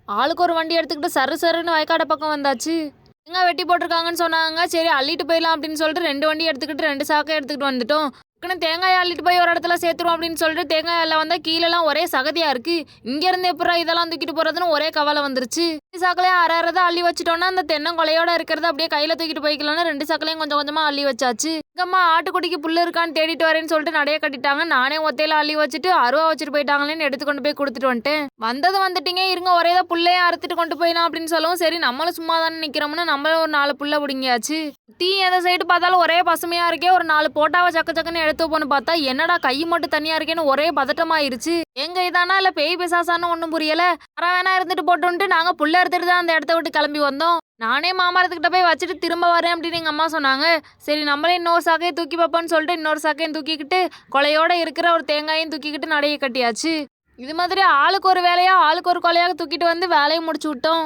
ஆளுக்கு ஒரு வண்டி எடுத்துக்கிட்டு சரு சருன்னு வயக்காடு பக்கம் வந்தாச்சு. தேங்காய் வெட்டி போட்டிருக்காங்கன்னு சொன்னாங்க. சரி அள்ளிட்டு போயிடலாம் அப்படின்னு சொல்லிட்டு 2 வண்டி எடுத்துக்கிட்டு 2 சாக்கை எடுத்துக்கிட்டு வந்துட்டோம். தேங்காய் அள்ளிட்டு போய் ஒரு இடத்துல சேர்த்துருவோம் அப்படின்னு சொல்லிட்டு தேங்காய் எல்லாம் வந்தா கீழெல்லாம் ஒரே சகதியா இருக்கு. இங்க இருந்து எப்பறம் இதெல்லாம் தூக்கிட்டு போறதுன்னு ஒரே கவலை வந்துருச்சு. 2 சாக்களையும் அரை அள்ளி வச்சுட்டோம்னா அந்த தென்னங்கொலையோட இருக்கிறத அப்படியே கையில தூக்கிட்டு போய்க்கலாம்னு 2 சாக்களையும் கொஞ்சம் கொஞ்சமா அள்ளி வச்சாச்சு. எங்கம்மா ஆட்டுக்குட்டிக்கு புல்லு இருக்கான்னு தேடிட்டு வரேன்னு சொல்லிட்டு நடைய கட்டிட்டாங்க. நானே ஒத்தையில அள்ளி வச்சுட்டு அருவா வச்சுட்டு போயிட்டாங்களேன்னு எடுத்து கொண்டு போய் கொடுத்துட்டு வந்துட்டேன். வந்தது வந்துட்டீங்க, இருங்க ஒரே தான் புள்ளையும் அறுத்துட்டு கொண்டு போயிடலாம் அப்படின்னு சொல்லவும் சரி நம்மளும் சும்மா தானே நிக்கிறோம்னு நம்மளும் ஒரு 4 புல்ல பிடிங்கியாச்சு. தீ எந்த சைடு பார்த்தாலும் ஒரே பசுமையா இருக்கே. ஒரு 4 போட்டாவை சக்க சக்குன்னு எடுத்து போன்னு பார்த்தா என்னடா கை மட்டும் தனியா இருக்கேன்னு ஒரே பதட்டமாயிருச்சு. எங்க இதானா இல்ல பேய் பிசாசான்னு ஒன்னும் புரியல. வேணா இருந்துட்டு போட்டுன்ட்டு நாங்க புல்ல எடுத்துட்டு தான் அந்த இடத்த விட்டு கிளம்பி வந்தோம். நானே மாமரத்துக்கிட்ட போய் வச்சுட்டு திரும்ப வரேன் அப்படின்னு எங்க அம்மா சொன்னாங்க. சரி நம்மளே இன்னொரு சாக்கையை தூக்கி பார்ப்போம்னு சொல்லிட்டு இன்னொரு சாக்கையும் தூக்கிக்கிட்டு கொலையோட இருக்கிற ஒரு தேங்காயும் தூக்கிக்கிட்டு நடைய கட்டியாச்சு. இது மாதிரி ஆளுக்கு ஒரு வேலையா ஆளுக்கு ஒரு கொலையாக தூக்கிட்டு வந்து வேலையை முடிச்சு விட்டோம்.